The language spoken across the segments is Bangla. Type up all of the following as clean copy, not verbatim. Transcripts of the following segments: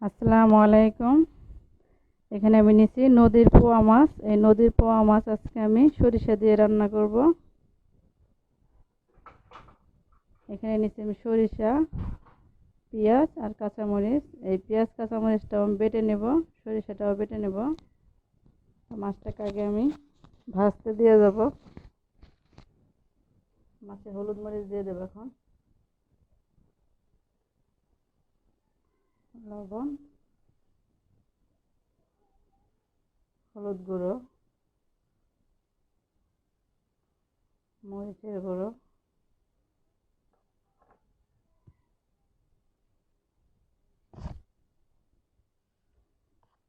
আসসালামু আলাইকুম। এখানে আমি নিছি নদীর পোয়া মাছ। এই নদীর পোয়া মাছ আজকে আমি সরিষা দিয়ে রান্না করব। এখানে নিছি আমি সরিষা, পেঁয়াজ আর কাঁচামরিচ। এই পেঁয়াজ কাঁচামরিচটাও আমি বেটে নেব, সরিষাটাও বেটে নেব। মাছটাকে আগে আমি ভাজতে দিয়ে যাব। মাছে হলুদ মরিচ দিয়ে দেবো এখন, লবণ, হলুদ গুঁড়ো, মরিচের গুঁড়ো।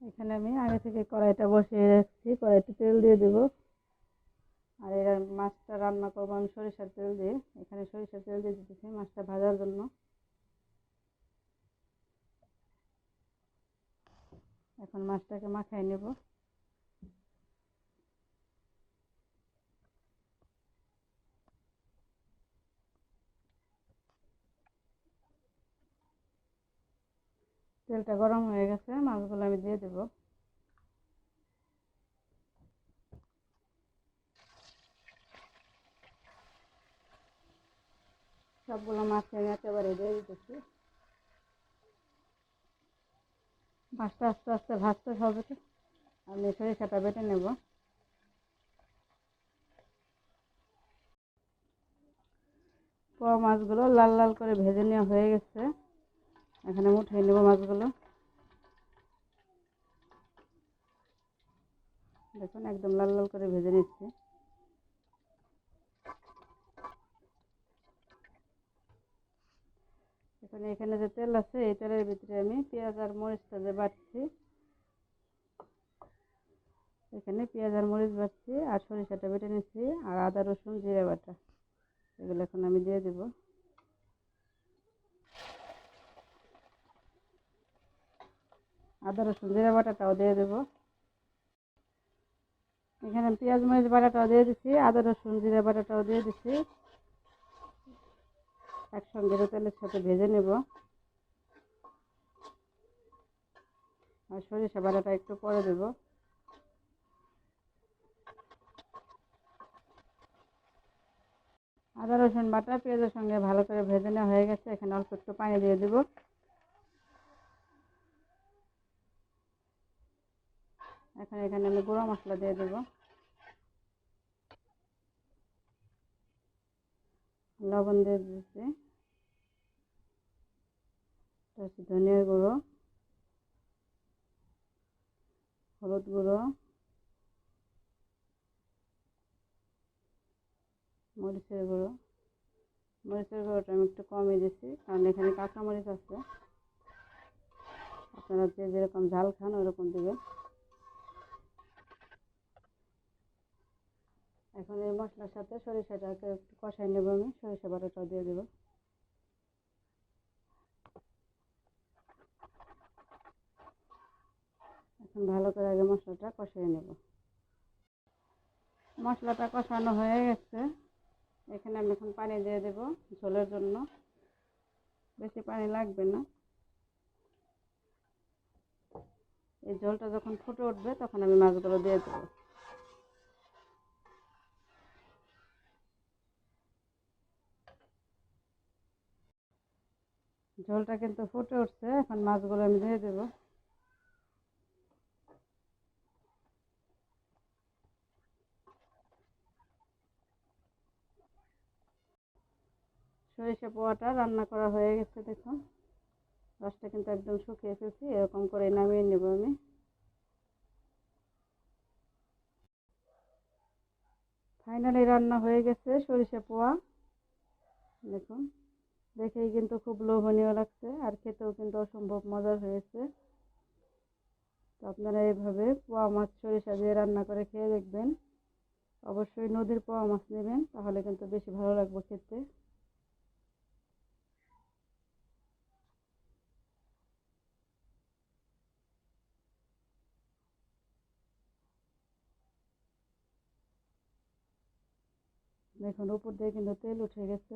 এখানে আমি আগে থেকে কড়াইটা বসিয়ে রাখছি, কড়াইতে তেল দিয়ে দেবো। আর এর মাছটা রান্না করবো আমি সরিষার তেল দিয়ে। এখানে সরিষার তেল দিয়ে দিতেছি মাছটা ভাজার জন্য। এখন মাছটাকে মাখাই নেব। তেলটা গরম হয়ে গেছে, মাছগুলো আমি দিয়ে দেব। সবগুলো মাছ আমি একেবারে দিয়ে দিতেছি। মাছটা আস্তে আস্তে ভাজতে হবে, তো আমি সরিষাটা বেটে নেব। পোয়া মাছগুলো লাল লাল করে ভেজে নেওয়া হয়ে গেছে। এখানে উঠিয়ে নেব মাছগুলো। দেখুন একদম লাল লাল করে ভেজে নিচ্ছি। এখানে যে তেল আছে, এই তেলের ভিতরে আমি পেঁয়াজ আর মরিচটা যে বাটছি, এখানে পেঁয়াজ আর মরিচ বাটছি আর সরিষাটা বেটে নিচ্ছি আর আদা রসুন জিরে বাটা, এগুলো এখন আমি দিয়ে দেব। আদা রসুন জিরে বাটাটাও দিয়ে দেব। এখানে পেঁয়াজ মরিচ বাটাটাও দিয়ে দিচ্ছি, আদা রসুন জিরে বাটাটাও দিয়ে দিচ্ছি। একসঙ্গে তেলের সাথে ভেজে নেব। আর সরিষা বাটাটা একটু পরে দেব। আদা রসুন বাটা পেঁয়াজের সঙ্গে ভালো করে ভেজে নেওয়া হয়ে গেছে। এখানে অল্প একটু পানি দিয়ে দেব। এখানে আমি গুঁড়ো মশলা দিয়ে দেব, লবণ দিয়ে দিচ্ছি, ধনিয়ার গুঁড়ো, হলুদ গুঁড়ো, মরিচের গুঁড়ো। মরিচের গুঁড়োটা আমি একটু কমই দিচ্ছি, কারণ এখানে কাঁচা মরিচ আছে। আপনারা যে যেরকম ঝাল খান ওরকম দেবেন। এখন এই মশলার সাথে সরিষাটাকে একটু কষাই নেব আমি। সরিষা বাটাটাও দিয়ে দেবো। এখন ভালো করে আগে মশলাটা কষিয়ে নেব। মশলাটা কষানো হয়ে গেছে। এখানে আমি এখন পানি দিয়ে দেব ঝোলের জন্য। বেশি পানি লাগবে না। এই ঝোলটা যখন ফুটে উঠবে তখন আমি মাছগুলো দিয়ে দেবো। ঝোলটা কিন্তু ফুটে উঠছে, এখন মাছগুলো আমি দিয়ে দেবো। সরিষা পোয়াটা রান্না করা হয়ে গেছে, দেখুন রসটা কিন্তু একদম শুকিয়ে ফেলছি। এরকম করে নামিয়ে নেব আমি। ফাইনালি রান্না হয়ে গেছে সরিষা পোয়া। দেখুন দেখেই কিন্তু খুব লোভনীয় লাগছে, আর খেতেও কিন্তু অসম্ভব মজার হয়েছে। তো আপনারা এইভাবে পোয়া মাছ সরিষা দিয়ে রান্না করে খেয়ে দেখবেন। অবশ্যই নদীর পোয়া মাছ নেবেন, তাহলে কিন্তু বেশি ভালো লাগবে খেতে। দেখুন উপর দিয়ে কিন্তু তেল উঠে গেছে।